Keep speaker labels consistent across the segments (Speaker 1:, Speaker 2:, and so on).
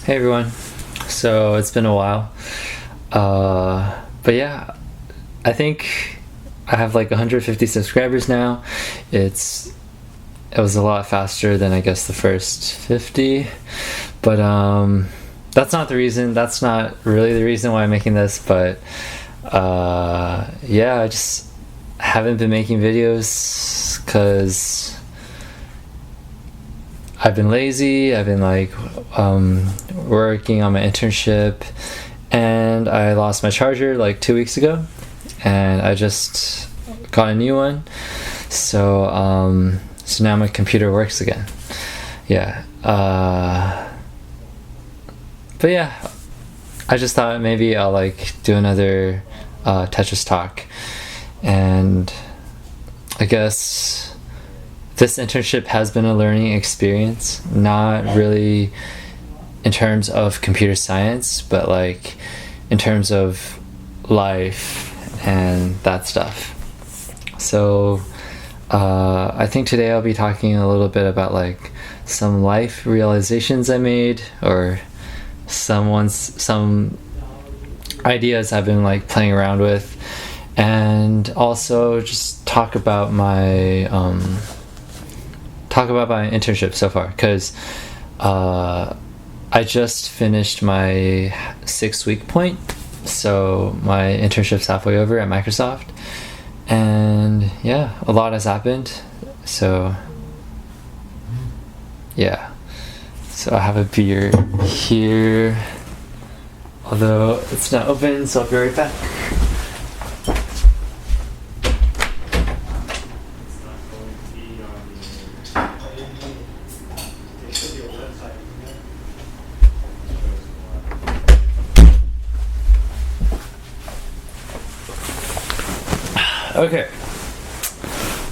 Speaker 1: Hey everyone. So it's been a while. But yeah, I think I have like 150 subscribers now. It was a lot faster than I guess the first 50. But that's not the reason. That's not really the reason why I'm making this, but yeah, I just haven't been making videos because I've been lazy. I've been like working on my internship, and I lost my charger like 2 weeks ago, and I just got a new one. So so now my computer works again. Yeah. But yeah, I just thought maybe I'll like do another Tetris talk, and I guess this internship has been a learning experience, not really in terms of computer science, but like in terms of life and that stuff. So I think today I'll be talking a little bit about like some life realizations I made, or some ideas I've been like playing around with, and also just talk about my internship so far, because I just finished my 6-week point, so my internship's halfway over at Microsoft, and yeah, a lot has happened. So yeah, so I have a beer here, although it's not open, so I'll be right back. Okay,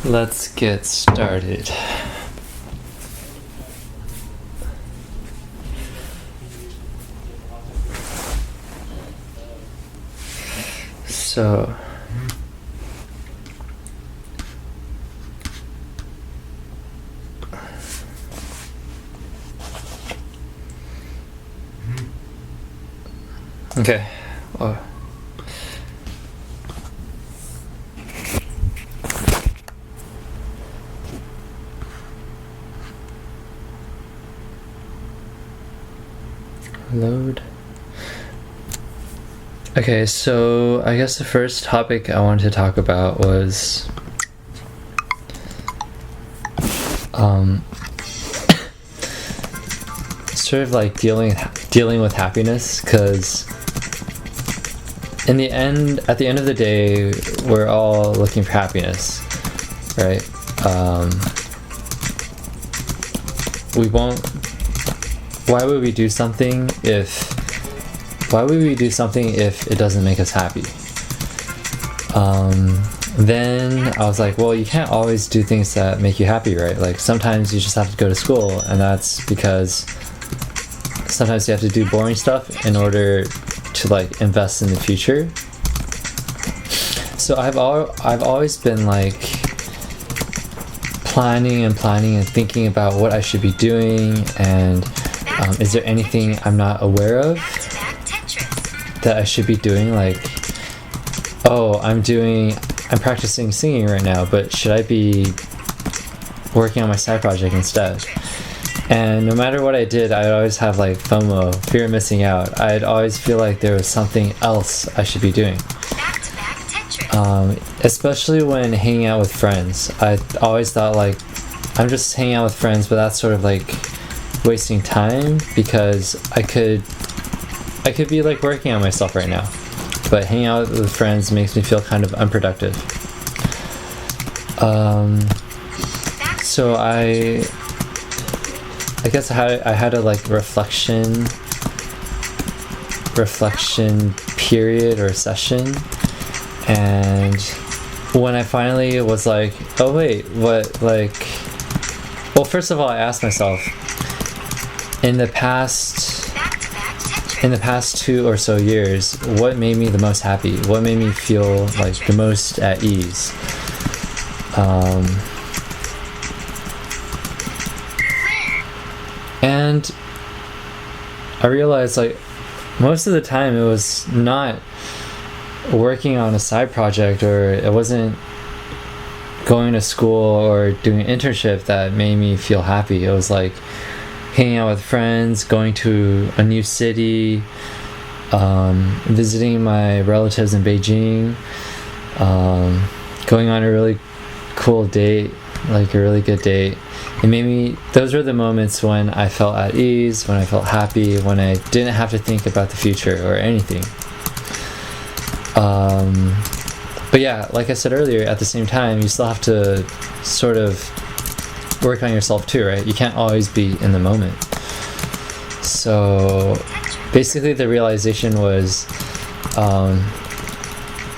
Speaker 1: let's get started. So, okay. Oh. Load. Okay, so I guess the first topic I wanted to talk about was sort of like dealing with happiness, because at the end of the day, we're all looking for happiness, right? We won't. Why would we do something if it doesn't make us happy? Then I was like, well, you can't always do things that make you happy, right? Like sometimes you just have to go to school, and that's because sometimes you have to do boring stuff in order to like invest in the future. So I've always been like planning and thinking about what I should be doing, and is there anything I'm not aware of that I should be doing? Like, oh, I'm practicing singing right now, but should I be working on my side project instead? And no matter what I did, I'd always have like FOMO, fear of missing out. I'd always feel like there was something else I should be doing. Especially when hanging out with friends. I always thought like, I'm just hanging out with friends, but that's sort of like wasting time, because I could be like working on myself right now, but hanging out with friends makes me feel kind of unproductive. So I guess I had a like reflection period or session, and when I finally was like, oh wait, what, like, well, first of all, I asked myself, in the past 2 or so years, what made me the most happy? What made me feel like the most at ease? And I realized like most of the time it was not working on a side project, or it wasn't going to school or doing an internship that made me feel happy. It was like hanging out with friends, going to a new city, visiting my relatives in Beijing, going on a really cool date, like a really good date. It made me, those were the moments when I felt at ease, when I felt happy, when I didn't have to think about the future or anything. But yeah, like I said earlier, at the same time, you still have to sort of work on yourself too, right? You can't always be in the moment. So basically the realization was,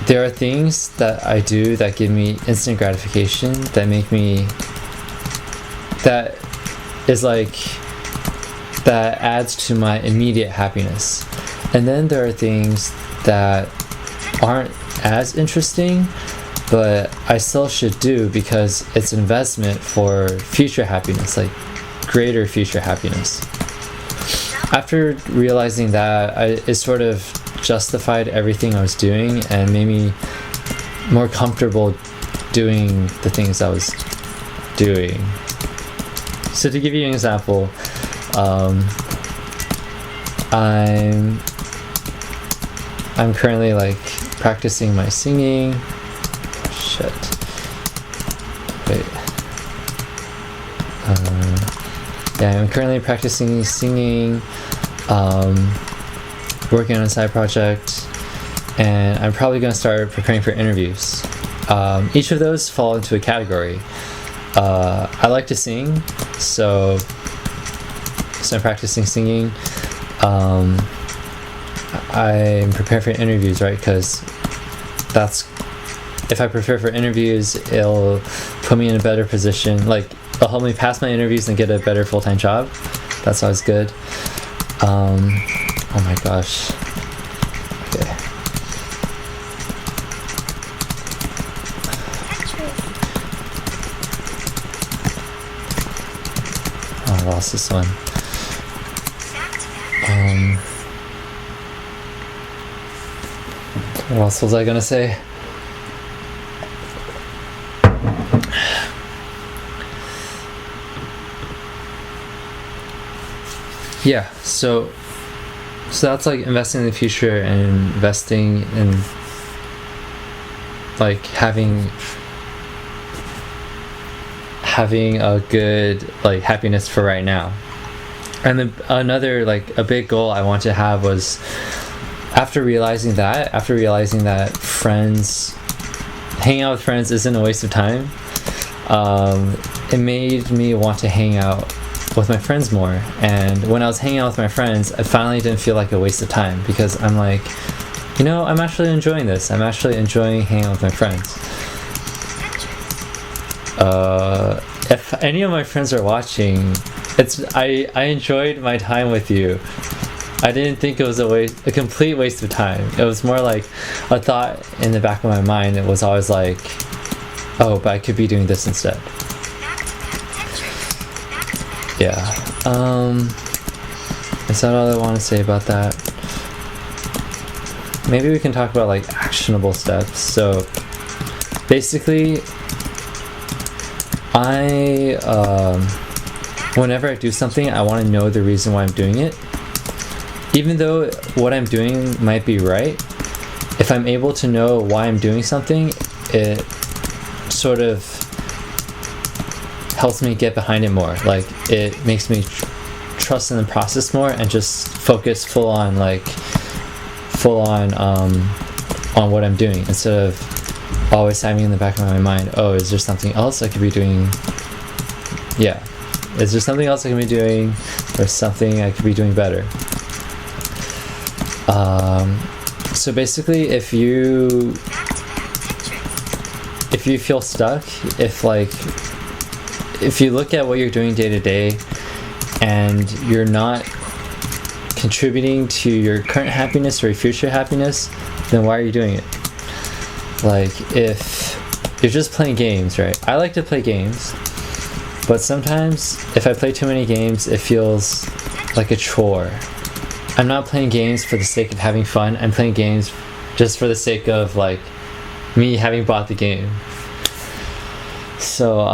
Speaker 1: there are things that I do that give me instant gratification, that make me, that is like, that adds to my immediate happiness. And then there are things that aren't as interesting, but I still should do because it's an investment for future happiness, like greater future happiness. After realizing that, it sort of justified everything I was doing and made me more comfortable doing the things I was doing. So to give you an example, I'm currently like practicing my singing. Shit. Wait. Yeah, I'm currently practicing singing, working on a side project, and I'm probably going to start preparing for interviews. Each of those fall into a category. I like to sing, so I'm practicing singing. I'm preparing for interviews, right? Because that's, if I prepare for interviews, it'll put me in a better position. Like, it'll help me pass my interviews and get a better full-time job. That's always good. Oh my gosh. Okay. Oh, I lost this one. What else was I gonna say? Yeah, so that's like investing in the future and investing in like having a good like happiness for right now. And then another like a big goal I want to have was, after realizing that hanging out with friends isn't a waste of time, it made me want to hang out with my friends more. And when I was hanging out with my friends, I finally didn't feel like a waste of time, because I'm like, you know, I'm actually enjoying this. I'm actually enjoying hanging out with my friends. If any of my friends are watching, I enjoyed my time with you. I didn't think it was a complete waste of time. It was more like a thought in the back of my mind. It was always like, oh, but I could be doing this instead. Yeah. Is that all I want to say about that? Maybe we can talk about like actionable steps. So basically, whenever I do something, I want to know the reason why I'm doing it. Even though what I'm doing might be right, if I'm able to know why I'm doing something, it sort of helps me get behind it more. Like, it makes me trust in the process more and just focus full on what I'm doing, instead of always having in the back of my mind, oh, is there something else I could be doing? Yeah, is there something else I can be doing, or something I could be doing better? So basically, if you feel stuck, if you look at what you're doing day to day and you're not contributing to your current happiness or your future happiness, then why are you doing it? Like, if you're just playing games, right? I like to play games, but sometimes if I play too many games, it feels like a chore. I'm not playing games for the sake of having fun. I'm playing games just for the sake of like me having bought the game. So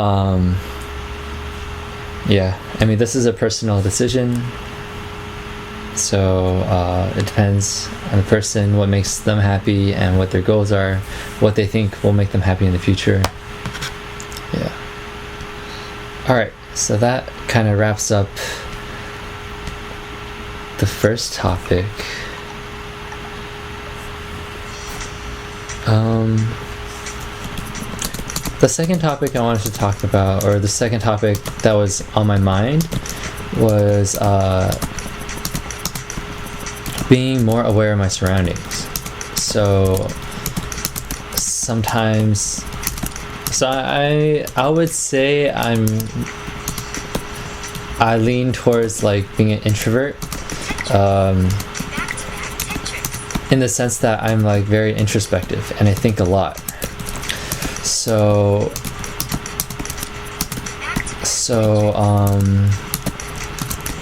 Speaker 1: yeah, I mean, this is a personal decision. So it depends on the person, what makes them happy and what their goals are, what they think will make them happy in the future. Yeah. Alright, so that kind of wraps up the first topic. The second topic I wanted to talk about, or the second topic that was on my mind, was being more aware of my surroundings. So sometimes, I would say I lean towards like being an introvert, in the sense that I'm like very introspective and I think a lot. So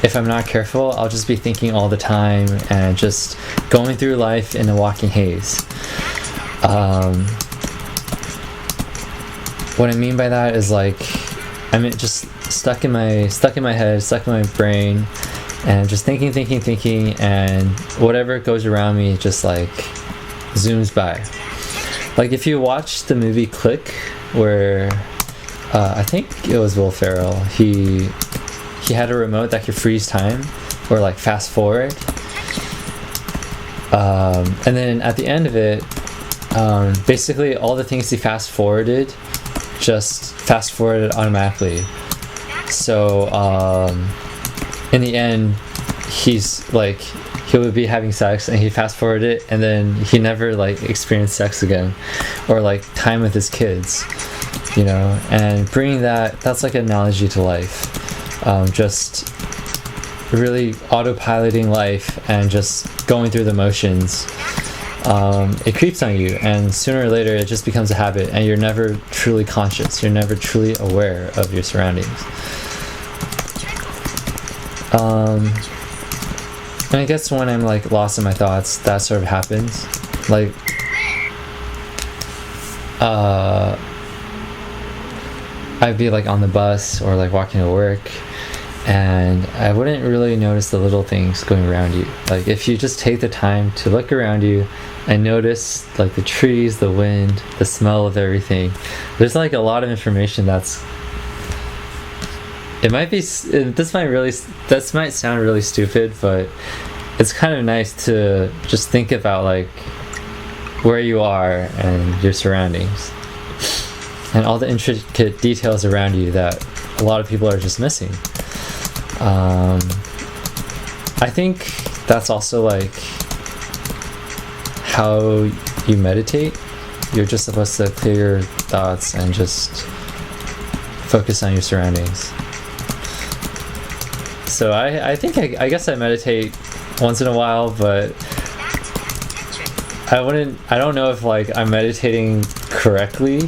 Speaker 1: if I'm not careful, I'll just be thinking all the time and just going through life in a walking haze. What I mean by that is like I'm just stuck in my head, stuck in my brain, and just thinking, and whatever goes around me just like zooms by. Like if you watch the movie Click, where I think it was Will Ferrell, he had a remote that could freeze time or like fast forward, and then at the end of it, basically all the things he fast forwarded just fast forwarded automatically. So in the end, he would be having sex and he fast forwarded it, and then he never like experienced sex again, or like time with his kids, you know. And bringing that's like an analogy to life. Just really autopiloting life and just going through the motions. It creeps on you, and sooner or later it just becomes a habit, and you're never truly conscious, you're never truly aware of your surroundings. And I guess when I'm like lost in my thoughts, that sort of happens. Like I'd be like on the bus or like walking to work, and I wouldn't really notice the little things going around you. Like if you just take the time to look around you and notice like the trees, the wind, the smell of everything, there's like a lot of information this might sound really stupid, but it's kind of nice to just think about like where you are and your surroundings and all the intricate details around you that a lot of people are just missing. I think that's also like how you meditate. You're just supposed to clear your thoughts and just focus on your surroundings. So I think I guess I meditate once in a while, but I don't know if like I'm meditating correctly.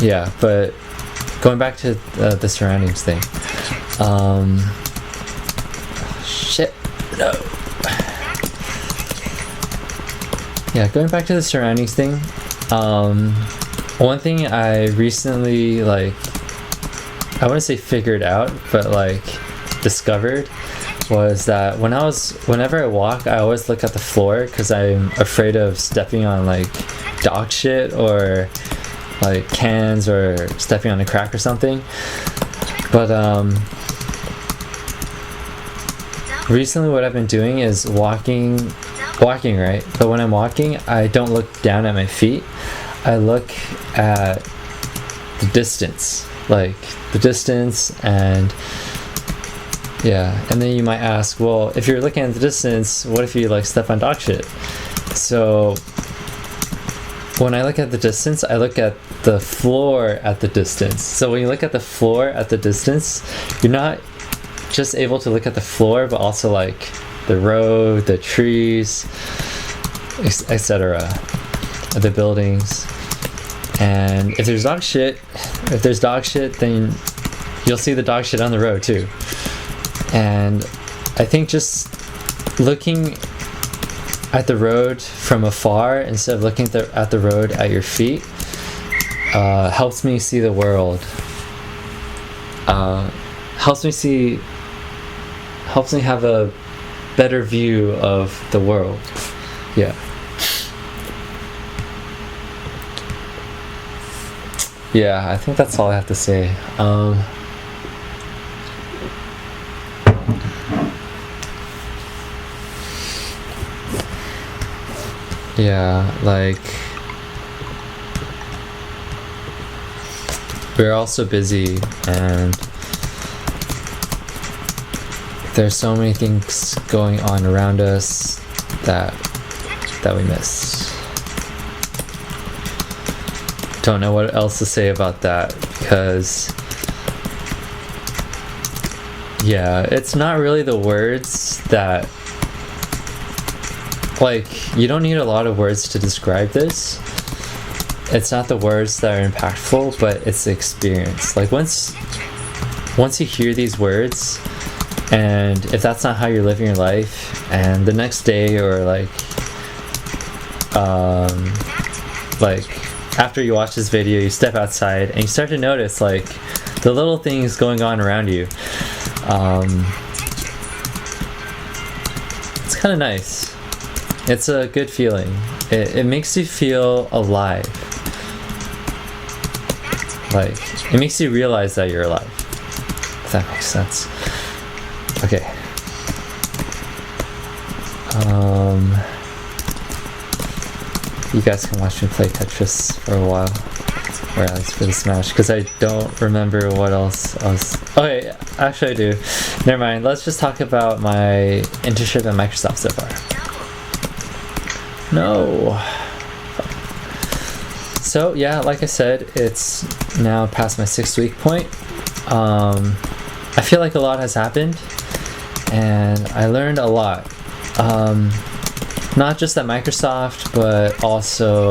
Speaker 1: Yeah, but going back to the surroundings thing. Shit, no. Yeah, going back to the surroundings thing. One thing I recently I wouldn't say figured out, but like discovered, was that whenever I walk, I always look at the floor because I'm afraid of stepping on like dog shit or like cans or stepping on a crack or something. But recently what I've been doing is walking, right? But when I'm walking, I don't look down at my feet. I look at the distance, and yeah. And then you might ask, well, if you're looking at the distance, what if you like step on dog shit? So when I look at the distance, I look at the floor at the distance. So when you look at the floor at the distance, you're not just able to look at the floor, but also like the road, the trees, etc., the buildings. And if there's dog shit, then you'll see the dog shit on the road too. And I think just looking at the road from afar instead of looking at the road at your feet helps me see the world. Helps me have a better view of the world. Yeah. Yeah, I think that's all I have to say. Yeah, like, we're all so busy and there's so many things going on around us that we miss. Don't know what else to say about that, because yeah, it's not really the words that, like, you don't need a lot of words to describe this. It's not the words that are impactful, but it's the experience. Like, once you hear these words, and if that's not how you're living your life, and the next day, or like after you watch this video, you step outside and you start to notice like the little things going on around you. It's kind of nice. It's a good feeling. It makes you feel alive. Like, it makes you realize that you're alive. If that makes sense. Okay. You guys can watch me play Tetris for a while, or at least for the Smash, because I don't remember what else I was. Okay, actually I do. Never mind. Let's just talk about my internship at Microsoft so far. No. So yeah, like I said, it's now past my 6-week point. I feel like a lot has happened, and I learned a lot. Not just at Microsoft, but also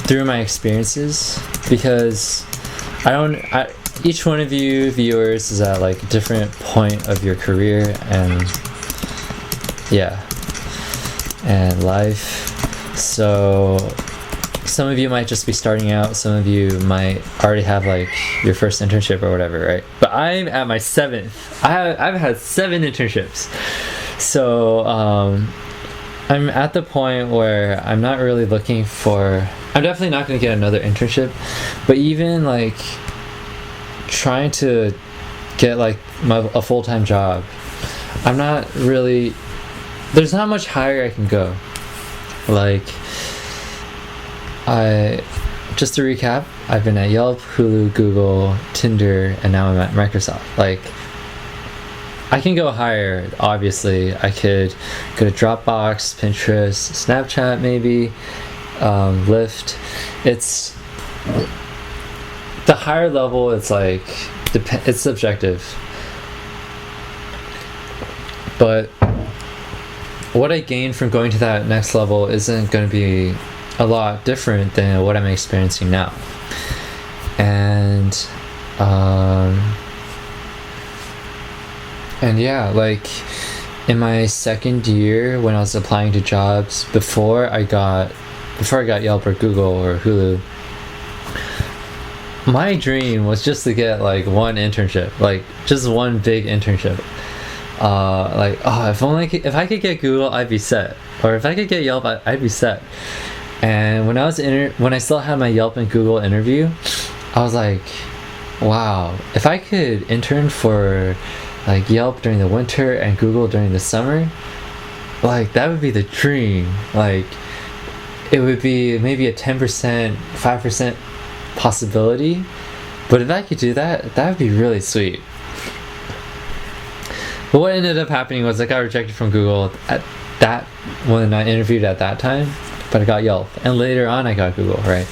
Speaker 1: through my experiences, because each one of you viewers is at like a different point of your career and life. So some of you might just be starting out, some of you might already have like your first internship or whatever, right? But I'm at my 7th. I've had 7 internships. So I'm at the point where I'm not really looking for, I'm definitely not going to get another internship, but even like trying to get like a full-time job, I'm not really, there's not much higher I can go. Like, just to recap, I've been at Yelp, Hulu, Google, Tinder, and now I'm at Microsoft. Like, I can go higher, obviously. I could go to Dropbox, Pinterest, Snapchat maybe, Lyft. It's the higher level, it's like, it's subjective. But what I gain from going to that next level isn't going to be a lot different than what I'm experiencing now. And yeah, like in my second year when I was applying to jobs before I got Yelp or Google or Hulu, my dream was just to get like one internship, like just one big internship. If I could get Google, I'd be set. Or if I could get Yelp, I'd be set. And when I still had my Yelp and Google interview, I was like, wow, if I could intern for like Yelp during the winter and Google during the summer, like that would be the dream. Like it would be maybe a 10%, 5% possibility. But if I could do that, that would be really sweet. But what ended up happening was I got rejected from Google when I interviewed at that time, but I got Yelp, and later on I got Google, right?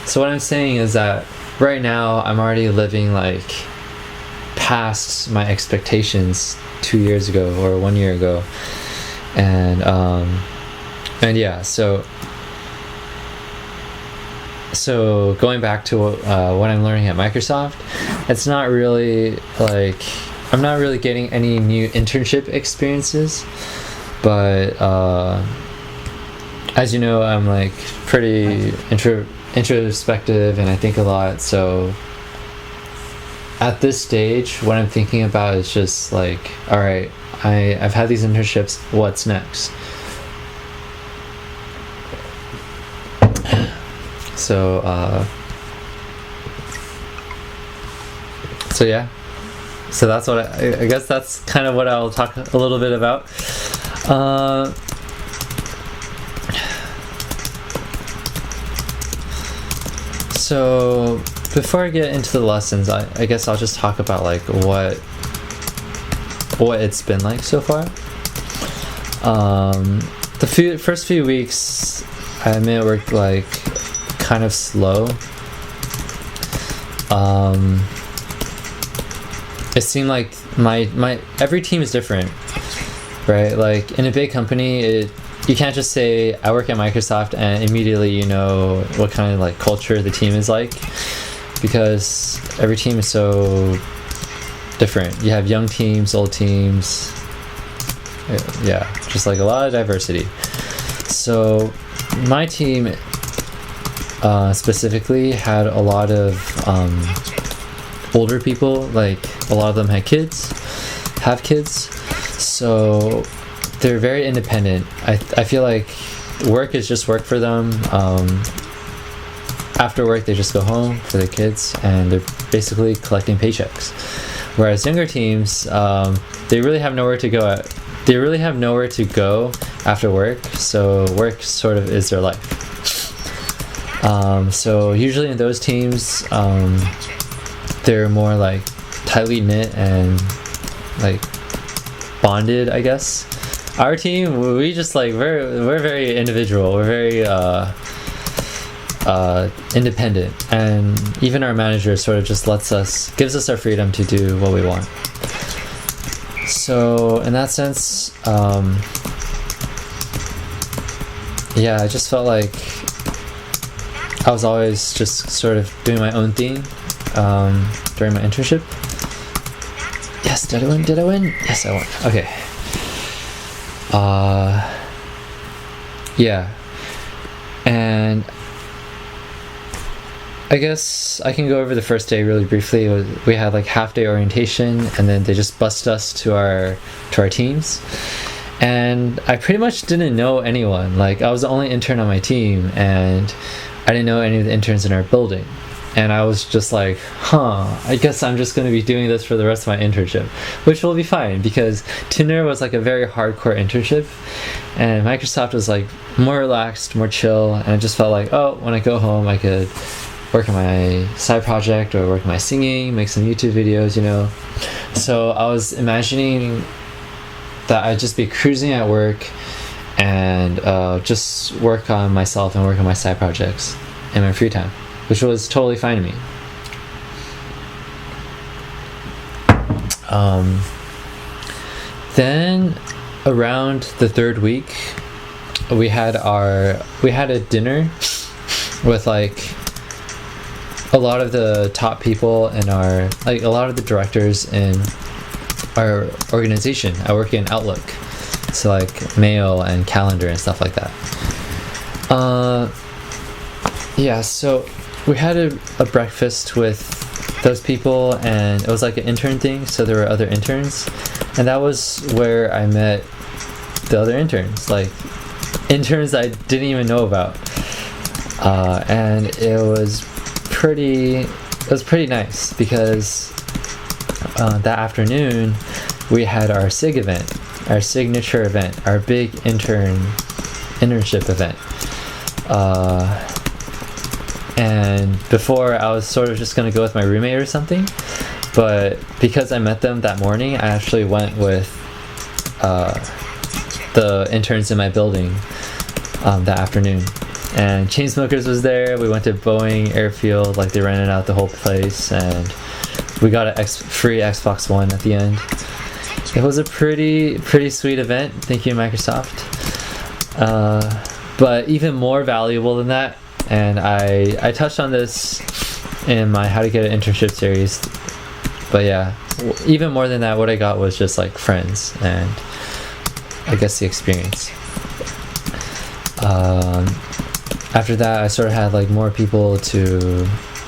Speaker 1: So what I'm saying is that right now I'm already living like past my expectations 2 years ago or 1 year ago, and yeah, so going back to what I'm learning at Microsoft, it's not really like I'm not really getting any new internship experiences, but as you know, I'm like pretty introspective and I think a lot. So at this stage, what I'm thinking about is just like, all right, I've had these internships. What's next? So yeah. So that's what I guess that's kind of what I'll talk a little bit about. So before I get into the lessons, I guess I'll just talk about like what it's been like so far. The first few weeks, I admit it worked like kind of slow. It seemed like my every team is different, right? Like in a big company, you can't just say I work at Microsoft and immediately you know what kind of like culture the team is like, because every team is so different. You have young teams, old teams, yeah, just like a lot of diversity. So my team specifically had a lot of older people, like a lot of them have kids, so they're very independent. I feel like work is just work for them. After work they just go home for their kids and they're basically collecting paychecks, whereas younger teams, they really have nowhere to go after work, so work sort of is their life. So usually in those teams, they're more like tightly knit and like bonded, I guess. Our team, we just like we're very individual. We're very independent, and even our manager sort of just gives us our freedom to do what we want. So in that sense, yeah, I just felt like I was always just sort of doing my own thing during my internship. Yes, did I win? Yes, I won. Okay. Yeah. And I guess I can go over the first day really briefly. We had like half-day orientation, and then they just bussed us to our teams. And I pretty much didn't know anyone. Like, I was the only intern on my team, and I didn't know any of the interns in our building. And I was just like, I guess I'm just going to be doing this for the rest of my internship, which will be fine, because Tinder was like a very hardcore internship, and Microsoft was like more relaxed, more chill, and I just felt like, oh, when I go home I could work on my side project or work on my singing, make some YouTube videos, you know. So I was imagining that I'd just be cruising at work and just work on myself and work on my side projects in my free time, which was totally fine to me. Then around the third week, we had a dinner with like a lot of the top people in a lot of the directors in our organization. I work in Outlook, so like mail and calendar and stuff like that. Yeah, so we had a breakfast with those people, and it was like an intern thing, so there were other interns, and that was where I met the other interns, like interns I didn't even know about, and it was pretty nice, because that afternoon we had our SIG event, our signature event, our big internship event. And before, I was sort of just going to go with my roommate or something, but because I met them that morning, I actually went with the interns in my building that afternoon. And Chainsmokers was there. We went to Boeing Airfield, like they rented out the whole place, and we got a free Xbox One at the end. It was a pretty sweet event. Thank you, Microsoft. But even more valuable than that, and I touched on this in my How to Get an Internship series, but yeah, even more than that, what I got was just like friends and I guess the experience. After that, I sort of had like more people to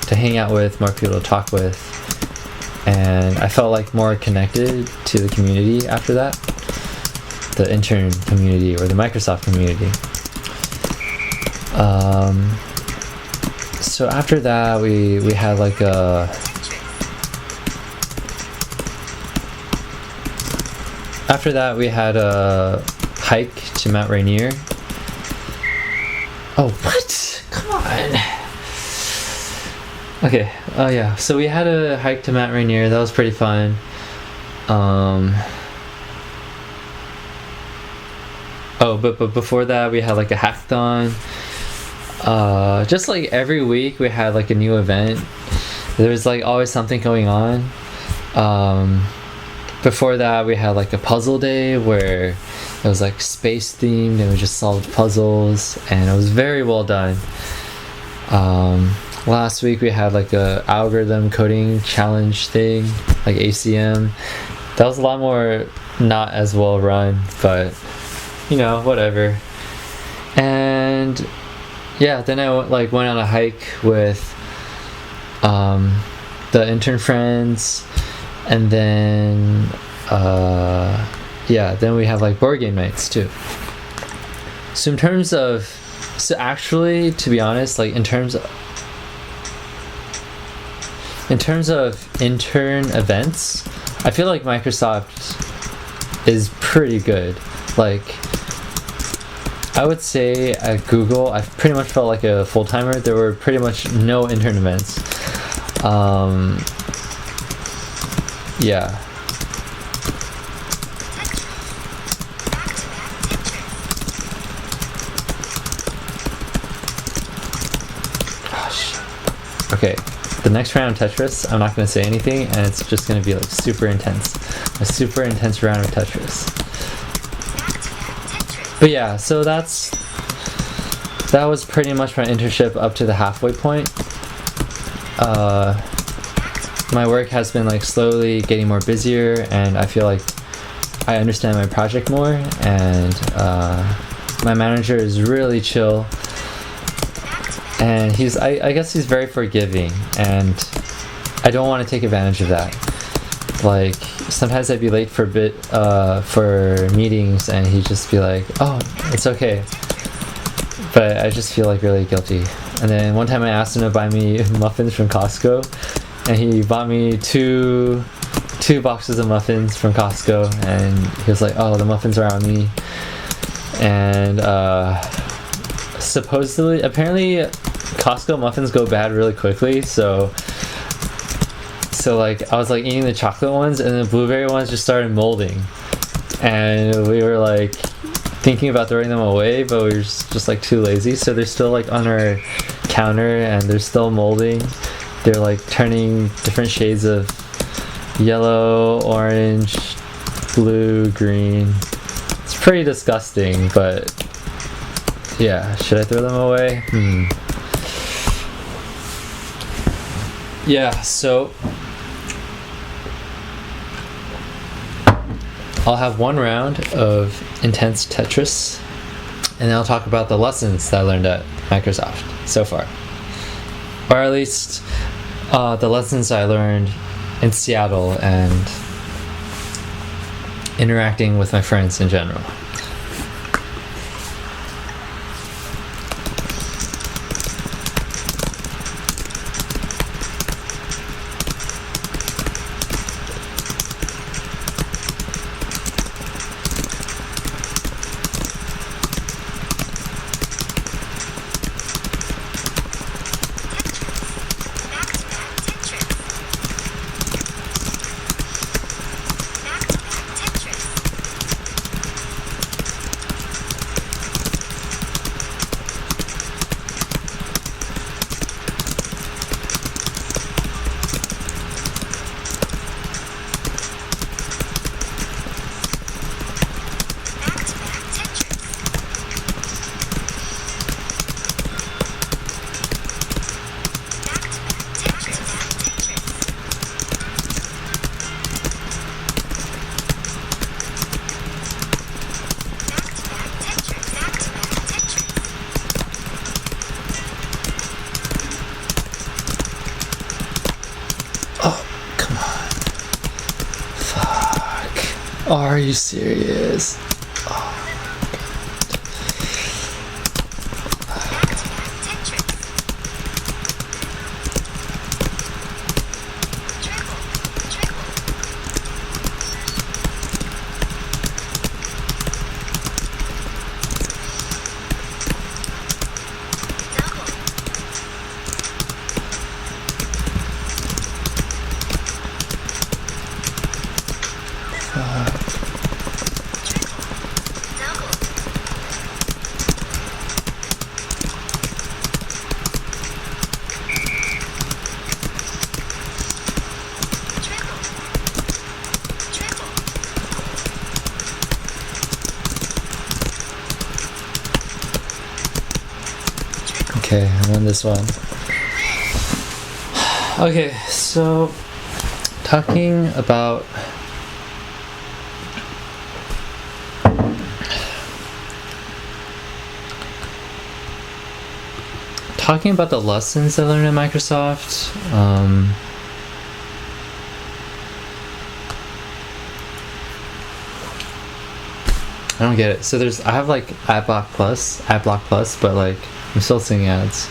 Speaker 1: hang out with, more people to talk with, and I felt like more connected to the community after that, the intern community or the Microsoft community. So after that, we had like a hike to Mount Rainier. Oh, what? Come on. Okay. Oh, yeah. So we had a hike to Mount Rainier. That was pretty fun. But before that, we had like a hackathon. Just like every week, we had like a new event. There was like always something going on. Before that, we had like a puzzle day where it was like space themed and we just solved puzzles and it was very well done. Last week we had like a algorithm coding challenge thing, like ACM. That was a lot more not as well run, but you know, whatever. And yeah, then I went on a hike with the intern friends, and then then we have like board game nights too. So actually, to be honest, like in terms of intern events, I feel like Microsoft is pretty good. Like, I would say at Google, I pretty much felt like a full-timer. There were pretty much no intern events. Yeah. Gosh. Okay. The next round of Tetris, I'm not going to say anything, and it's just going to be like super intense. A super intense round of Tetris. But yeah, so that was pretty much my internship up to the halfway point. My work has been like slowly getting more busier, and I feel like I understand my project more, and my manager is really chill. And I guess he's very forgiving, and I don't want to take advantage of that. Like, sometimes I'd be late for meetings, and he'd just be like, "Oh, it's okay." But I just feel like really guilty. And then one time I asked him to buy me muffins from Costco, and he bought me two boxes of muffins from Costco, and he was like, "Oh, the muffins are on me." And apparently Costco muffins go bad really quickly, so like I was like eating the chocolate ones, and the blueberry ones just started molding, and we were like thinking about throwing them away, but we were just like too lazy, so they're still like on our counter and they're still molding. They're like turning different shades of yellow, orange, blue, green. It's pretty disgusting, but yeah, should I throw them away? Yeah, so I'll have one round of intense Tetris, and then I'll talk about the lessons that I learned at Microsoft so far. Or at least the lessons I learned in Seattle and interacting with my friends in general. Are you serious? Okay, I won this one. Okay, so talking about the lessons I learned at Microsoft. I don't get it. So I have like AdBlock Plus, but like I'm still seeing ads.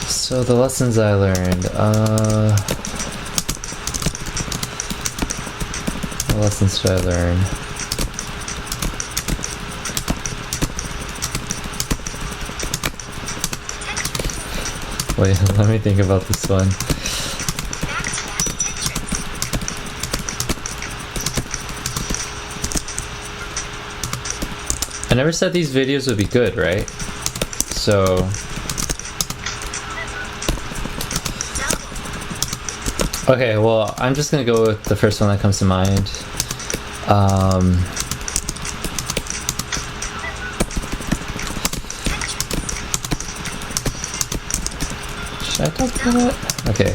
Speaker 1: So the lessons I learned. What lessons did I learn? Wait, let me think about this one. I never said these videos would be good, right? So okay, well, I'm just gonna go with the first one that comes to mind. Should I talk about it? Okay.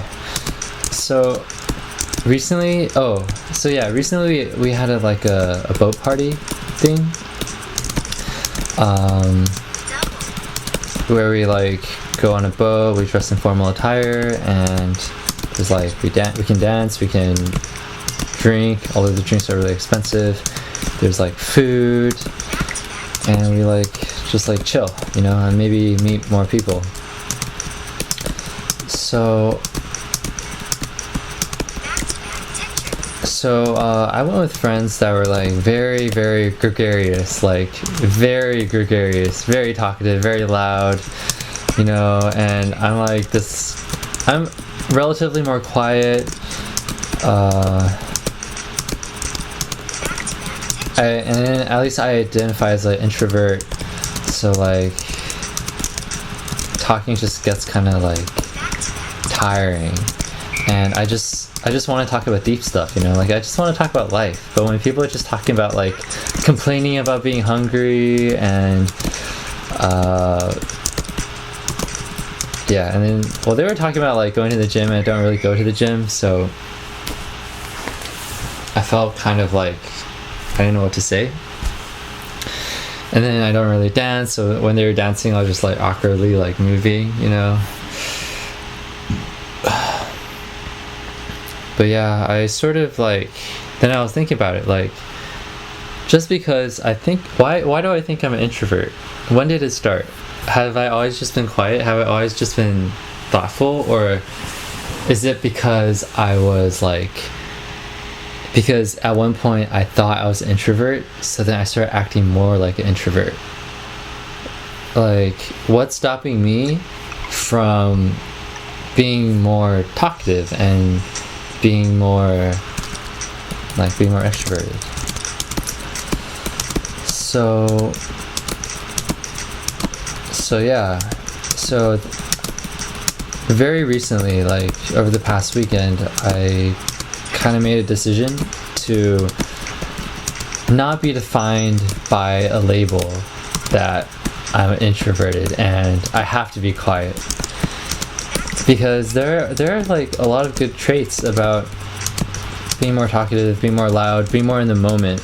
Speaker 1: So recently, recently we had a boat party thing. Where we like go on a boat, we dress in formal attire, and there's like we can dance, we can drink, although the drinks are really expensive. There's like food, and we like just like chill, you know, and maybe meet more people. So I went with friends that were like very, very gregarious, very talkative, very loud, you know, and I'm like this, I'm relatively more quiet, and at least I identify as an introvert, so like talking just gets kind of like tiring, and I just want to talk about deep stuff, you know, like I just want to talk about life. But when people are just talking about like complaining about being hungry and and then they were talking about like going to the gym, and I don't really go to the gym, so I felt kind of like I didn't know what to say. And then I don't really dance, so when they were dancing I was just like awkwardly like moving, you know. But yeah, I sort of like, then I was thinking about it, like, just because I think, why do I think I'm an introvert? When did it start? Have I always just been quiet? Have I always just been thoughtful? Or is it because because at one point I thought I was an introvert, so then I started acting more like an introvert? Like, what's stopping me from being more talkative and being more extroverted? So very recently, like over the past weekend, I kind of made a decision to not be defined by a label that I'm introverted and I have to be quiet. Because there are like a lot of good traits about being more talkative, being more loud, being more in the moment.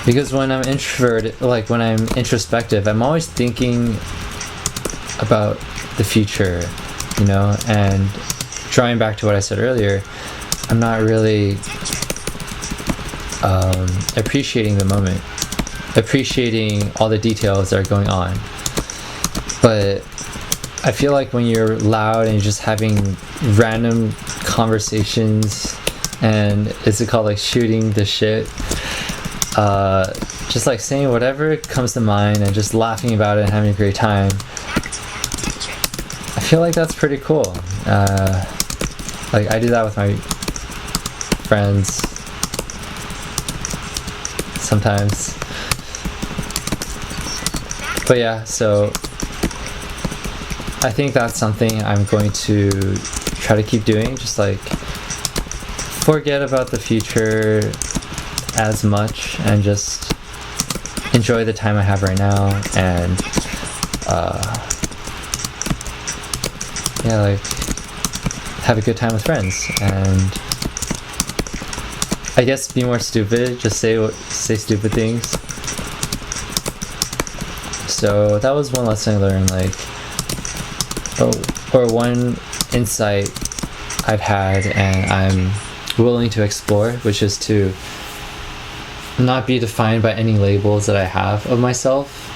Speaker 1: Because when I'm introverted, like when I'm introspective, I'm always thinking about the future, you know, and drawing back to what I said earlier, I'm not really appreciating the moment, appreciating all the details that are going on. But I feel like when you're loud and you're just having random conversations, and is it called like shooting the shit, just like saying whatever comes to mind and just laughing about it and having a great time, I feel like that's pretty cool. Like I do that with my friends sometimes. But yeah, so I think that's something I'm going to try to keep doing, just like forget about the future as much and just enjoy the time I have right now, and yeah, like have a good time with friends, and I guess be more stupid, just say stupid things. So that was one lesson I learned, like, or one insight I've had and I'm willing to explore, which is to not be defined by any labels that I have of myself,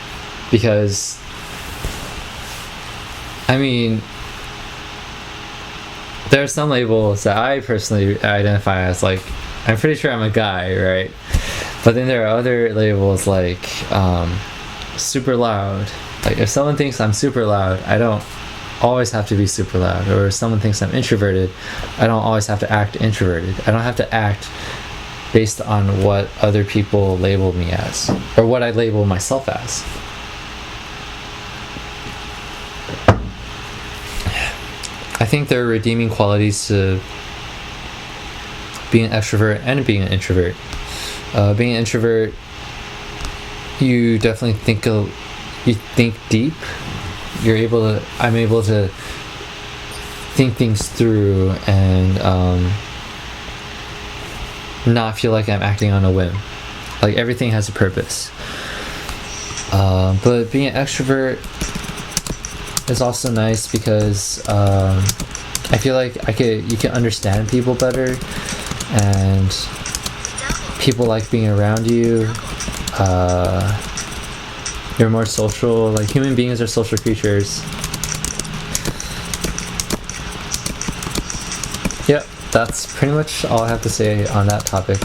Speaker 1: because I mean, there are some labels that I personally identify as, like, I'm pretty sure I'm a guy, right? But then there are other labels like super loud. Like if someone thinks I'm super loud, I don't always have to be super loud. Or if someone thinks I'm introverted, I don't always have to act introverted. I don't have to act based on what other people label me as, or what I label myself as. I think there are redeeming qualities to being an extrovert and being an introvert. Being an introvert, you definitely think deep. I'm able to think things through and not feel like I'm acting on a whim. Like everything has a purpose. But being an extrovert is also nice because I feel like you can understand people better, and people like being around you. You're more social. Like human beings are social creatures. Yep, that's pretty much all I have to say on that topic.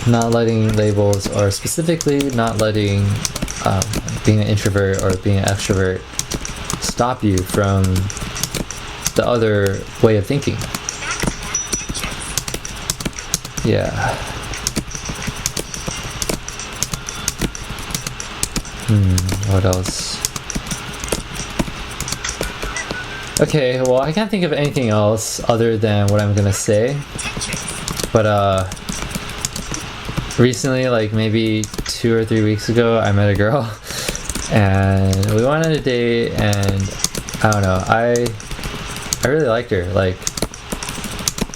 Speaker 1: Not letting labels, or specifically not letting being an introvert or being an extrovert stop you from the other way of thinking. Yeah. What else? Okay, well, I can't think of anything else other than what I'm gonna say. But recently, like maybe 2 or 3 weeks ago, I met a girl and we went on a date, and I don't know, I really liked her. Like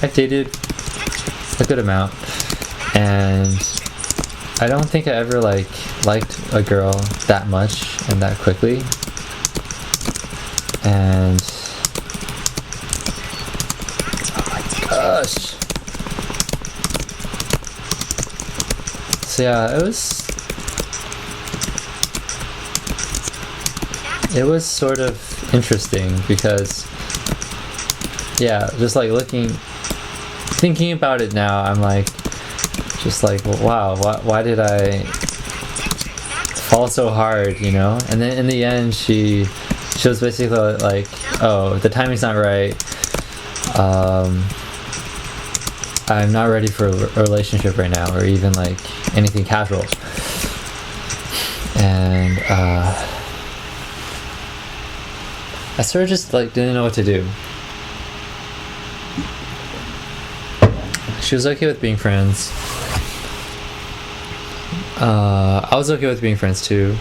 Speaker 1: I dated a good amount, and I don't think I ever liked a girl that much and that quickly. And oh my gosh. So yeah, it was sort of interesting because, yeah, just like thinking about it now, I'm like, just like, wow, why did I fall so hard, you know? And then in the end, she was basically like, oh, the timing's not right. I'm not ready for a relationship right now, or even like anything casual. And I sort of just like didn't know what to do. She was okay with being friends. I was okay with being friends too,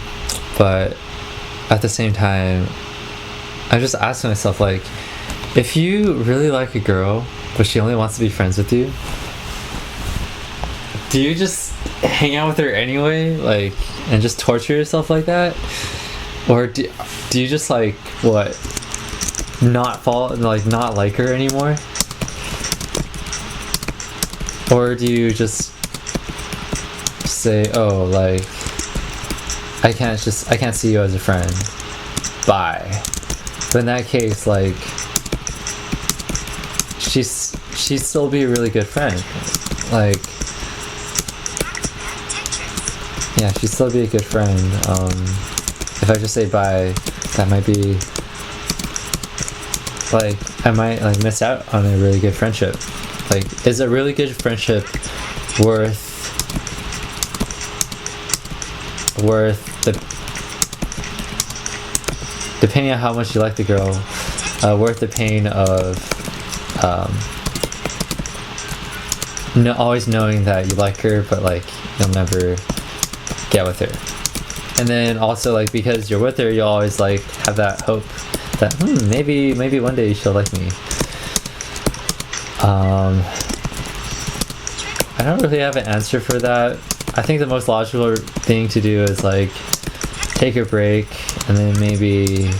Speaker 1: but at the same time, I just asked myself, like, if you really like a girl, but she only wants to be friends with you, do you just hang out with her anyway, like, and just torture yourself like that? Or do you just, like, what, not like her anymore? Or do you just say, oh, like, I can't see you as a friend, bye? But in that case, like, she'd still be a really good friend. Like, yeah, she'd still be a good friend. If I just say bye, that might be, like, I might, like, miss out on a really good friendship. Like, is a really good friendship worth the, depending on how much you like the girl, worth the pain of always knowing that you like her, but like you'll never get with her. And then also, like, because you're with her, you'll always like have that hope that maybe one day she'll like me. I don't really have an answer for that. I think the most logical thing to do is like take a break, and then maybe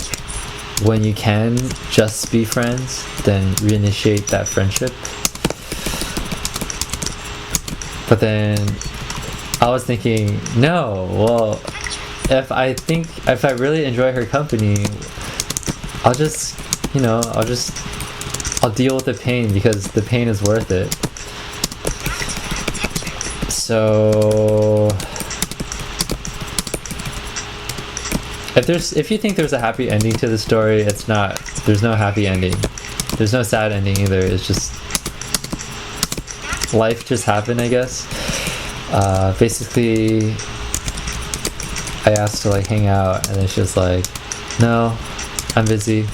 Speaker 1: when you can just be friends, then reinitiate that friendship. But then I was thinking, no, well, if I really enjoy her company, I'll deal with the pain, because the pain is worth it. So if you think there's a happy ending to the story, it's not. There's no happy ending. There's no sad ending either. It's just life just happened, I guess. Basically, I asked to like hang out, and then she was like, no, I'm busy.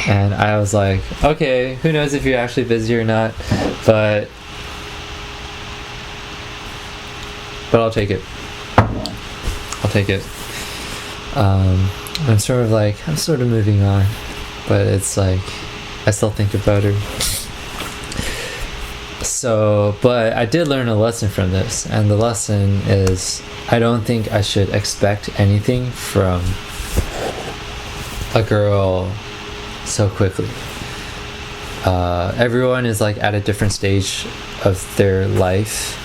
Speaker 1: And I was like, okay, who knows if you're actually busy or not, but I'll take it. I'm sort of moving on, but it's like I still think about her. So, but I did learn a lesson from this, and the lesson is I don't think I should expect anything from a girl so quickly. Everyone is like at a different stage of their life,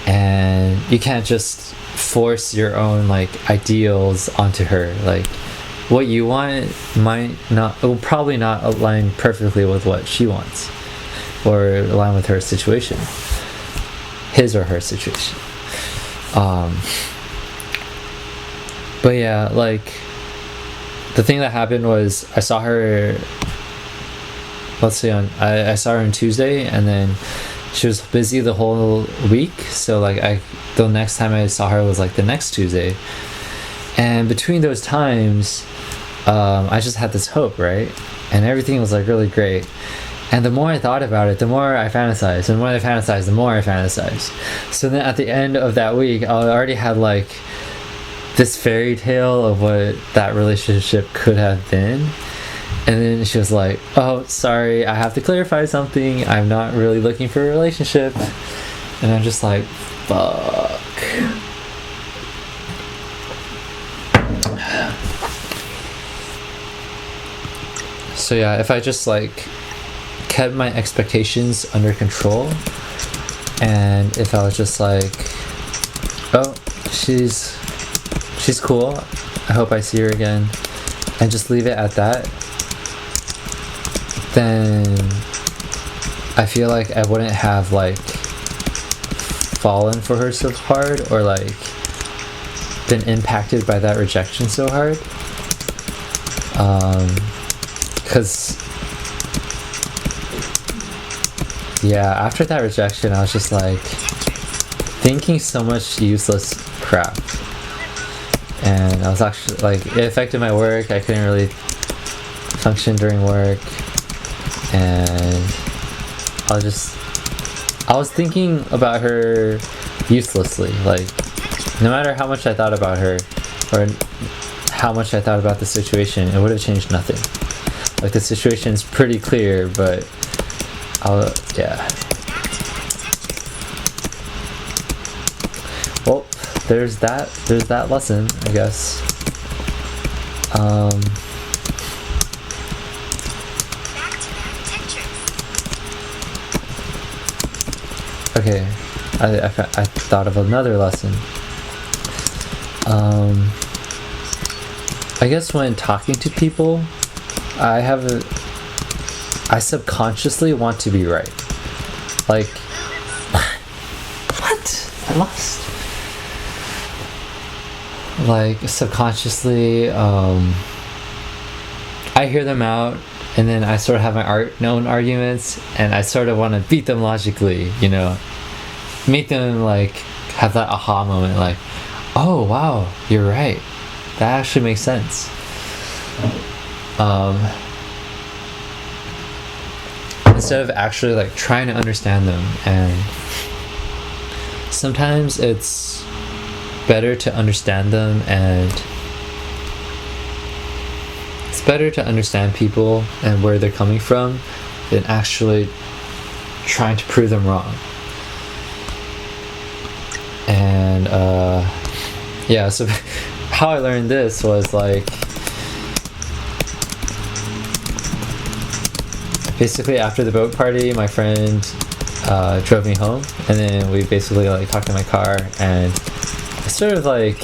Speaker 1: and you can't just force your own like ideals onto her. Like, what you want will probably not align perfectly with what she wants, or align with her situation, his or her situation. But yeah, like, the thing that happened was I saw her, I saw her on Tuesday, and then she was busy the whole week, so like the next time I saw her was like the next Tuesday, and between those times I just had this hope, right? And everything was like really great, and the more I thought about it, the more I fantasized, and when I fantasized, the more I fantasized. So then at the end of that week, I already had like this fairy tale of what that relationship could have been. And then she was like, oh, sorry, I have to clarify something. I'm not really looking for a relationship. And I'm just like, fuck. So yeah, if I just like kept my expectations under control, and if I was just like, oh, she's cool, I hope I see her again, and just leave it at that, then I feel like I wouldn't have like fallen for her so hard, or like been impacted by that rejection so hard. Because yeah, after that rejection, I was just like thinking so much useless crap, and I was actually like, it affected my work. I couldn't really function during work, and I was thinking about her uselessly. Like, no matter how much I thought about her, or how much I thought about the situation, it would have changed nothing. Like, the situation's pretty clear, but yeah. Well, there's that lesson, I guess. okay, I thought of another lesson. I guess when talking to people, I subconsciously want to be right. Like, what? I lost. Like, subconsciously, I hear them out, and then I sort of have my own arguments, and I sort of want to beat them logically, you know, make them like have that aha moment, like, oh wow, you're right, that actually makes sense. Instead of actually like trying to understand them. And sometimes it's better to understand them, and it's better to understand people and where they're coming from than actually trying to prove them wrong. And yeah, so how I learned this was like, basically after the boat party, my friend drove me home, and then we basically like talked in my car, and I sort of like,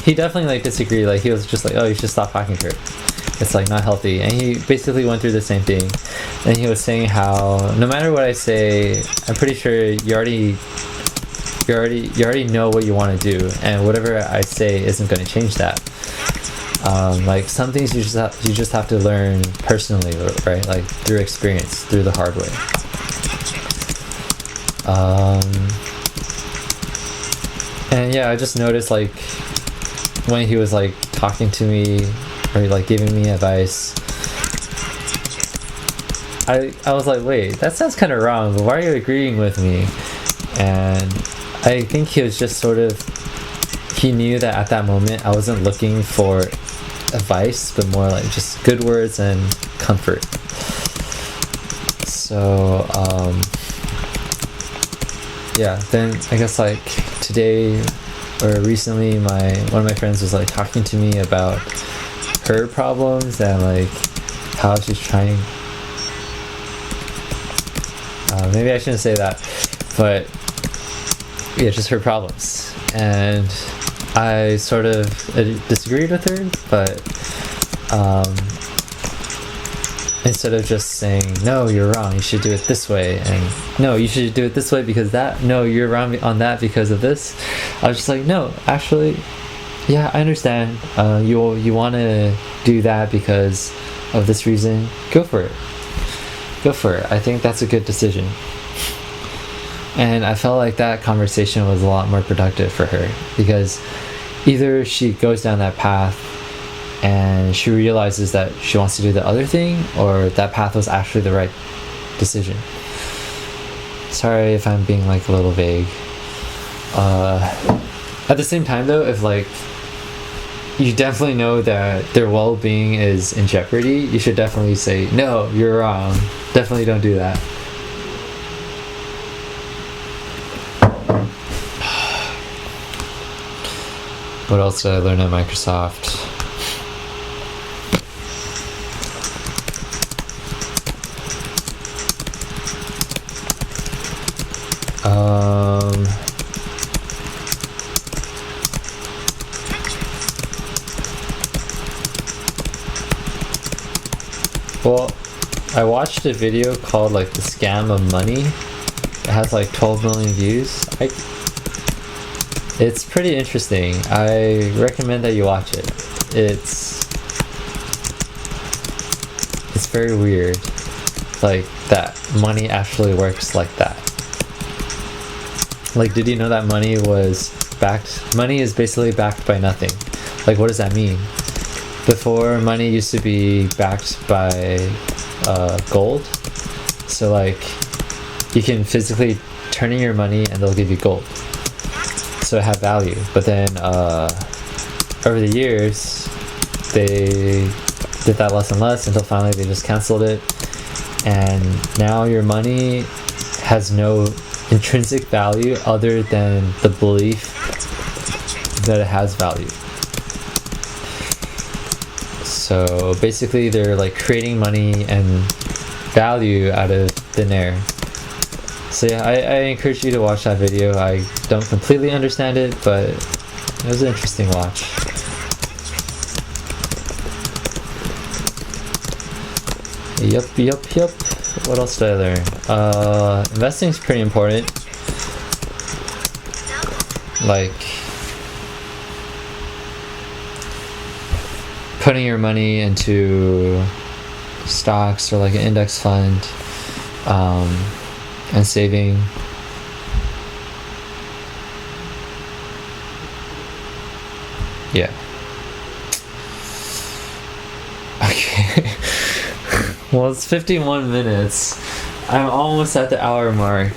Speaker 1: he definitely like disagreed. Like, he was just like, oh, you should stop talking to her, it's like not healthy. And he basically went through the same thing, and he was saying how no matter what I say, I'm pretty sure you already know what you want to do, and whatever I say isn't going to change that. Like, some things you just have to learn personally, right? Like through experience, through the hard way. And yeah, I just noticed like when he was like talking to me or like giving me advice, I was like, wait, that sounds kind of wrong, but why are you agreeing with me? And I think he was just sort of, he knew that at that moment I wasn't looking for advice, but more like just good words and comfort. So yeah, then I guess like today or recently, one of my friends was like talking to me about her problems and like how she's trying, maybe I shouldn't say that, but yeah, just her problems. And I sort of disagreed with her, but instead of just saying, no, you're wrong, you should do it this way, and no, you should do it this way because that, no, you're wrong on that because of this, I was just like, no, actually, yeah, I understand, you want to do that because of this reason, go for it, I think that's a good decision. And I felt like that conversation was a lot more productive for her, because either she goes down that path and she realizes that she wants to do the other thing, or that path was actually the right decision. Sorry if I'm being like a little vague. At the same time though, if like you definitely know that their well-being is in jeopardy, you should definitely say, no, you're wrong, definitely don't do that. What else did I learn at Microsoft? Well, I watched a video called like The Scam of Money. It has like 12 million views. It's pretty interesting. I recommend that you watch it. It's very weird, like that money actually works like that. Like, did you know that money is basically backed by nothing? Like, what does that mean? Before, money used to be backed by gold. So like, you can physically turn in your money and they'll give you gold. So it had value. But then over the years, they did that less and less until finally they just canceled it. And now your money has no intrinsic value other than the belief that it has value. So basically they're like creating money and value out of thin air. So yeah, I encourage you to watch that video. I don't completely understand it, but it was an interesting watch. Yep. What else did I learn? Investing is pretty important. Like putting your money into stocks or like an index fund, and saving. Yeah. Okay. Well, it's 51 minutes. I'm almost at the hour mark.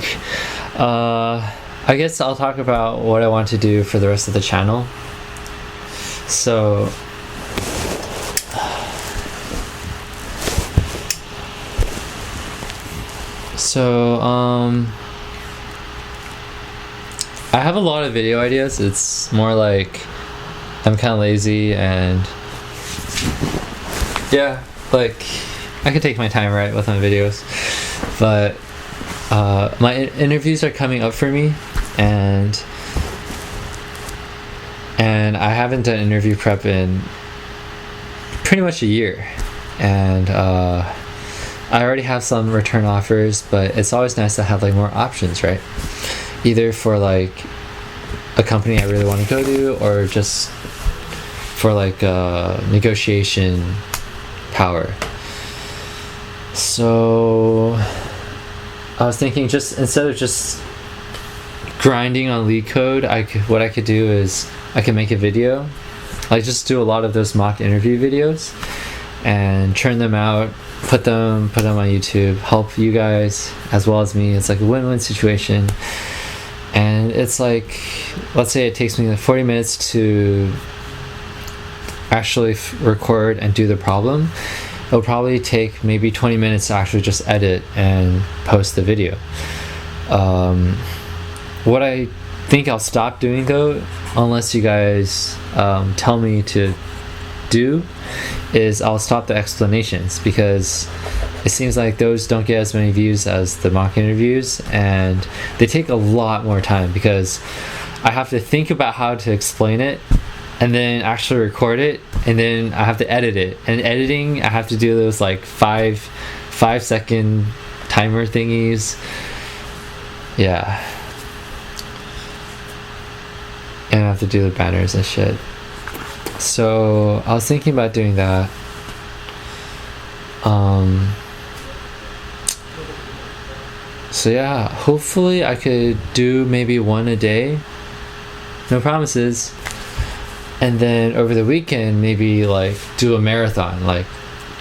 Speaker 1: I guess I'll talk about what I want to do for the rest of the channel. So I have a lot of video ideas. It's more like I'm kind of lazy, and yeah, like I could take my time right with my videos, but my interviews are coming up for me, and I haven't done interview prep in pretty much a year, and I already have some return offers, but it's always nice to have like more options, right? Either for like a company I really want to go to, or just for like negotiation power. So I was thinking, just instead of just grinding on lead code, what I could do is I can make a video, like just do a lot of those mock interview videos and churn them out, put them on YouTube, help you guys as well as me. It's like a win-win situation. And it's like, let's say it takes me like 40 minutes to actually record and do the problem. It'll probably take maybe 20 minutes to actually just edit and post the video. What I think I'll stop doing though, unless you guys tell me to do, is I'll stop the explanations, because it seems like those don't get as many views as the mock interviews, and they take a lot more time because I have to think about how to explain it and then actually record it, and then I have to edit it. And editing, I have to do those like 5-second timer thingies. Yeah. And I have to do the banners and shit. So I was thinking about doing that. So yeah, hopefully I could do maybe one a day. No promises. And then over the weekend, maybe like do a marathon, like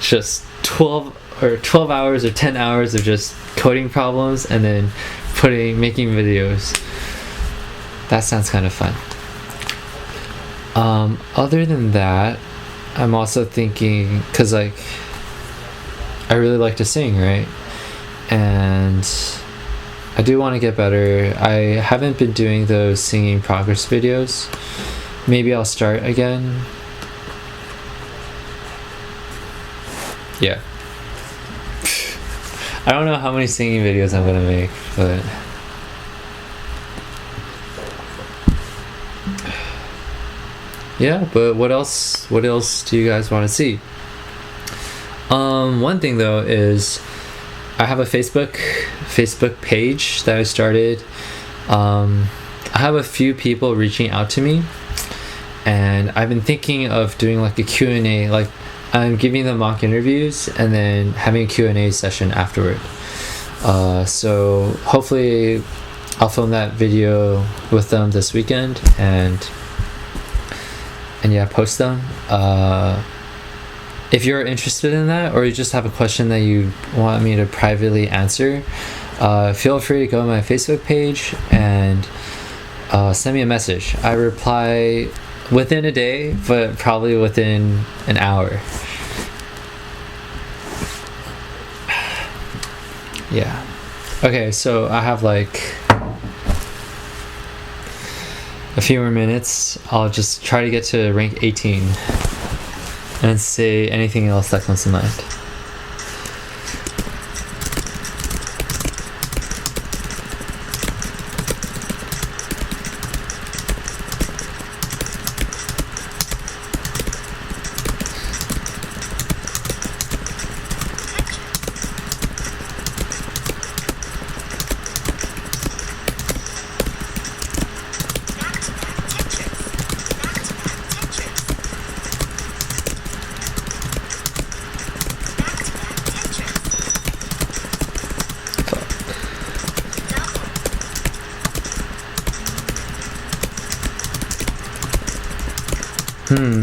Speaker 1: just 12 hours or 10 hours of just coding problems, and then making videos. That sounds kind of fun. Other than that, I'm also thinking, because like I really like to sing, right? And I do want to get better. I haven't been doing those singing progress videos. Maybe I'll start again. Yeah. I don't know how many singing videos I'm gonna make, but yeah, but what else do you guys want to see? One thing though is I have a Facebook page that I started. I have a few people reaching out to me, and I've been thinking of doing like a Q&A, like I'm giving them mock interviews and then having a Q&A session afterward. So hopefully I'll film that video with them this weekend and yeah, post them. If you're interested in that, or you just have a question that you want me to privately answer, feel free to go to my Facebook page and send me a message. I reply within a day, but probably within an hour. Yeah. Okay, so I have like a few more minutes. I'll just try to get to rank 18 and say anything else that comes to mind.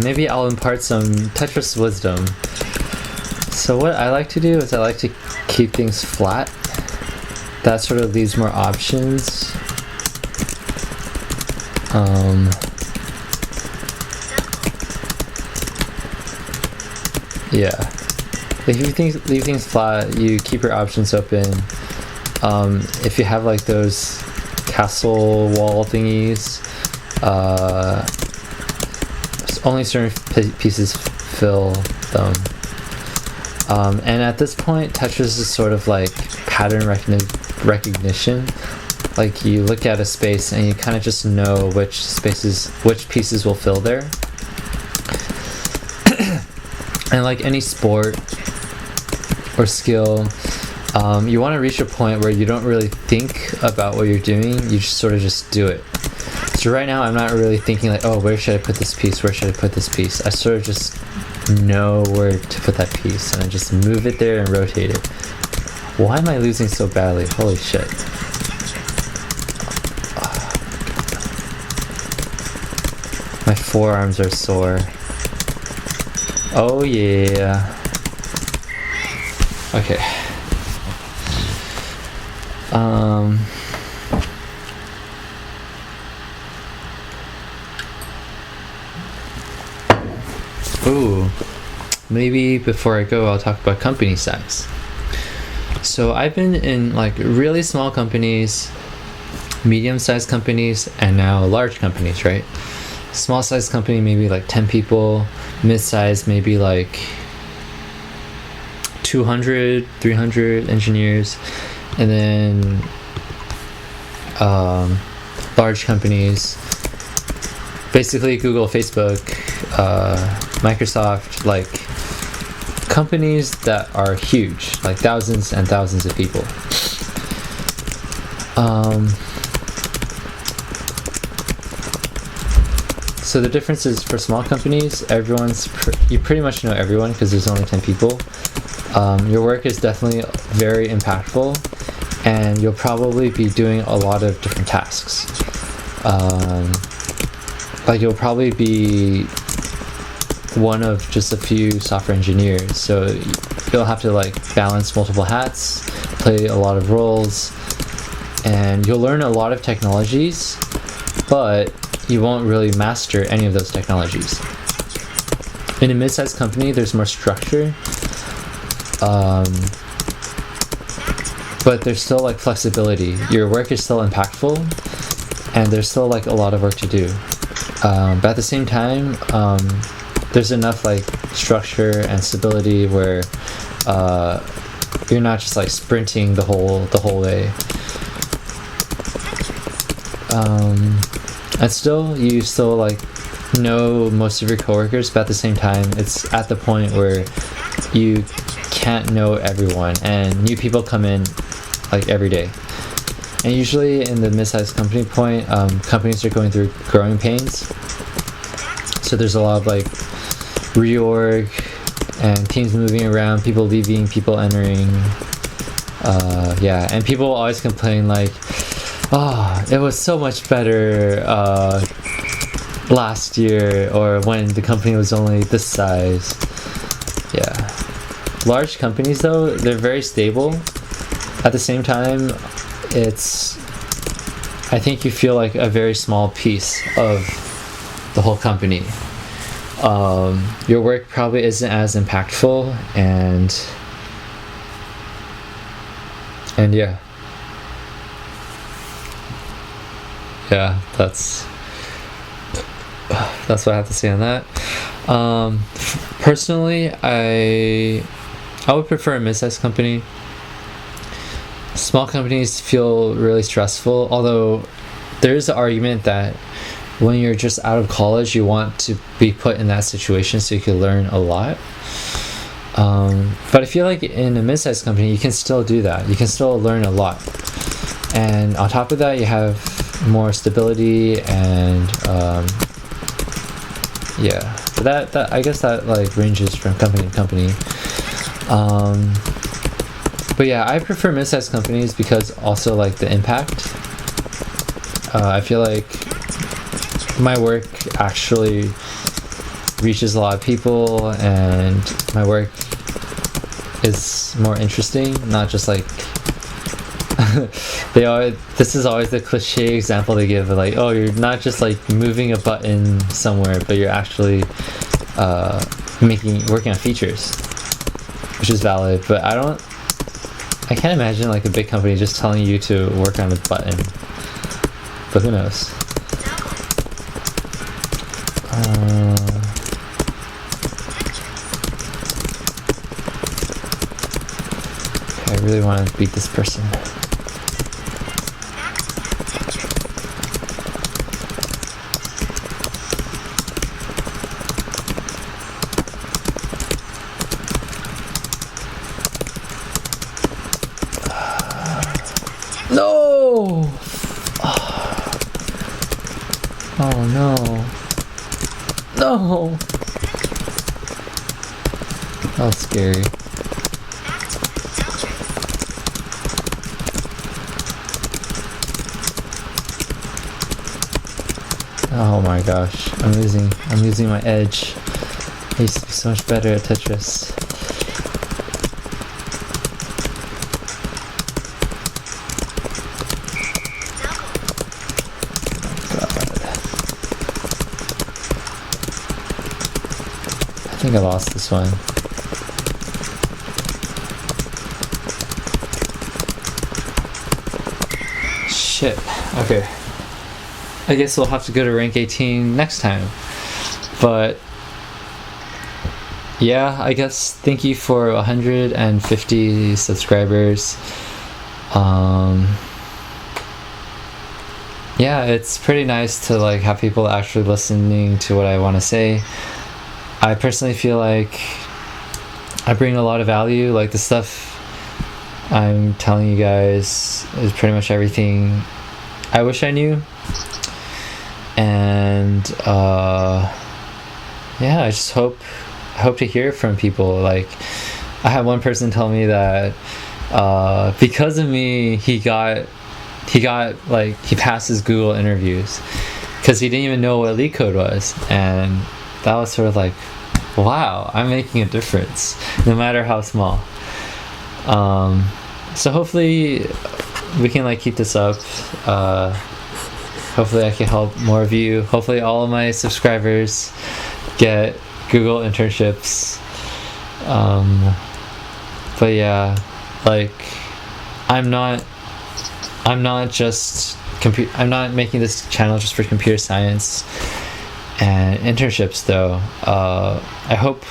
Speaker 1: maybe I'll impart some Tetris wisdom. So what I like to do is I like to keep things flat. That sort of leaves more options. Yeah. If you leave things flat, you keep your options open. If you have like those castle wall thingies, only certain pieces fill them. And at this point, Tetris is sort of like pattern recognition. Like you look at a space and you kind of just know which pieces will fill there. And like any sport or skill, you want to reach a point where you don't really think about what you're doing, you just sort of just do it. So right now I'm not really thinking like, oh, where should I put this piece, where should I put this piece? I sort of just know where to put that piece and I just move it there and rotate it. Why am I losing so badly? Holy shit. My forearms are sore. Oh yeah. Okay. Ooh. Maybe before I go, I'll talk about company size. So I've been in like really small companies, medium-sized companies, and now large companies, right? Small-sized company, maybe like 10 people. Mid-sized, maybe like 200, 300 engineers. And then large companies, basically Google, Facebook, Microsoft, like companies that are huge, like thousands and thousands of people. So the difference is for small companies, you pretty much know everyone because there's only 10 people. Your work is definitely very impactful and you'll probably be doing a lot of different tasks. Like you'll probably be one of just a few software engineers, so you'll have to like balance multiple hats, play a lot of roles, and you'll learn a lot of technologies, but you won't really master any of those technologies. In a mid-sized company, there's more structure, but there's still like flexibility. Your work is still impactful, and there's still like a lot of work to do. But at the same time, there's enough like structure and stability where you're not just like sprinting the whole way. And you still like know most of your coworkers, but at the same time, it's at the point where you can't know everyone, and new people come in like every day. And usually in the mid-sized company point, companies are going through growing pains. So there's a lot of like reorg and teams moving around, people leaving, people entering. And people always complain like, oh, it was so much better last year, or when the company was only this size. Yeah. Large companies though, they're very stable. At the same time, I think you feel like a very small piece of the whole company. Your work probably isn't as impactful, and yeah, that's what I have to say on that. Personally, I would prefer a mid-sized company. Small companies feel really stressful, although there is an argument that when you're just out of college, you want to be put in that situation so you can learn a lot. But I feel like in a mid-sized company, you can still do that. You can still learn a lot. And on top of that, you have more stability and But that I guess that like ranges from company to company. But yeah, I prefer mid-sized companies because also like the impact. I feel like my work actually reaches a lot of people and my work is more interesting, not just like this is always the cliche example they give, like, oh, you're not just like moving a button somewhere, but you're actually working on features, which is valid. But I can't imagine like a big company just telling you to work on a button, but who knows. I really want to beat this person. No! Oh no. No! That was scary. Oh my gosh, I'm losing my edge. I used to be so much better at Tetris. I think I lost this one. Shit. Okay. I guess we'll have to go to rank 18 next time. But yeah, I guess thank you for 150 subscribers. Yeah, it's pretty nice to like have people actually listening to what I want to say. I personally feel like I bring a lot of value. Like the stuff I'm telling you guys is pretty much everything I wish I knew. And yeah, I just hope to hear from people. Like I had one person tell me that because of me he passed his Google interviews because he didn't even know what LeetCode was, and that was sort of like, wow, I'm making a difference no matter how small. So hopefully we can like keep this up. Hopefully I can help more of you. Hopefully all of my subscribers get Google internships. But yeah, like I'm not making this channel just for computer science and internships though. I hope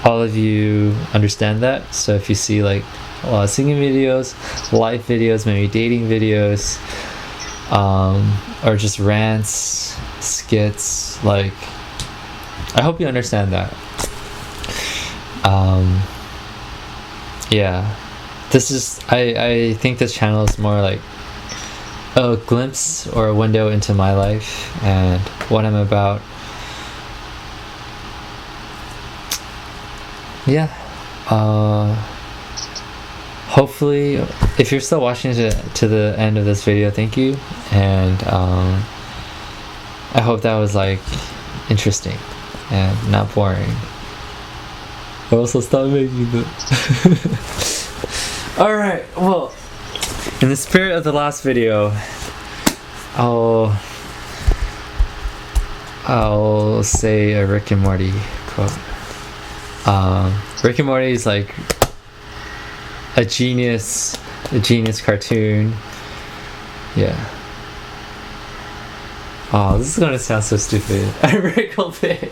Speaker 1: all of you understand that. So if you see like a lot of singing videos, live videos, maybe dating videos, or just rants, skits, like I hope you understand that. Yeah, this is I think this channel is more like a glimpse or a window into my life and what I'm about. Yeah, hopefully if you're still watching to the end of this video, thank you, and I hope that was like interesting and not boring. I also stopped making them. Alright, well, in the spirit of the last video, I'll say a Rick and Morty quote. Rick and Morty is like a genius cartoon. Yeah. Oh, this is gonna sound so stupid. I'm Rickle Pick.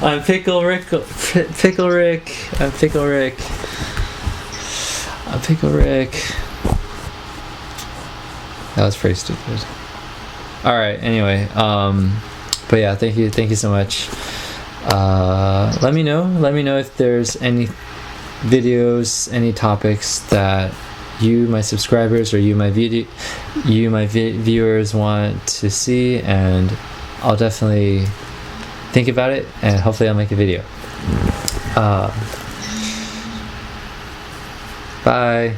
Speaker 1: I'm Pickle Rick. Pickle Rick. I'm Pickle Rick. I'm Pickle Rick. That was pretty stupid. All right. Anyway, but yeah, thank you so much. Let me know if there's any videos, any topics that you, my subscribers, or you, my viewers want to see, and I'll definitely think about it, and hopefully I'll make a video. Bye.